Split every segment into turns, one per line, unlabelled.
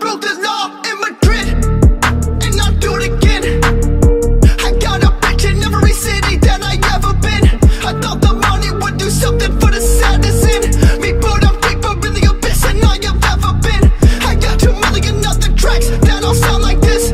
broke the law in Madrid, and I'll do it again. I got a bitch in every city that I ever been. I thought the money would do something for the sadness in me, but I'm deeper in the abyss than I have ever been. I got 2 million other tracks that all sound like this.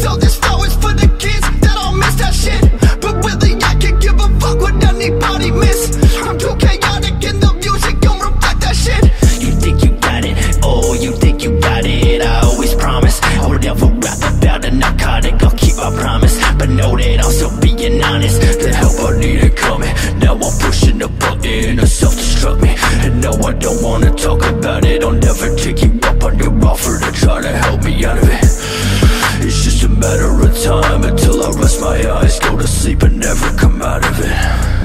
So this flow is for the kids that all miss that shit. But really I can give a fuck what anybody miss. I'm too chaotic and the music don't reflect that shit.
You think you got it, oh you think you got it. I always promise I would never rap about a narcotic. I'll keep my promise, but know that I'm still being honest. The help I needed coming, now I'm pushing the button to self-destruct me. And no, I don't wanna talk about it. I'll never take you up on your offer to try to help me out of it. It's just a matter of time until I rest my eyes, go to sleep and never come out of it.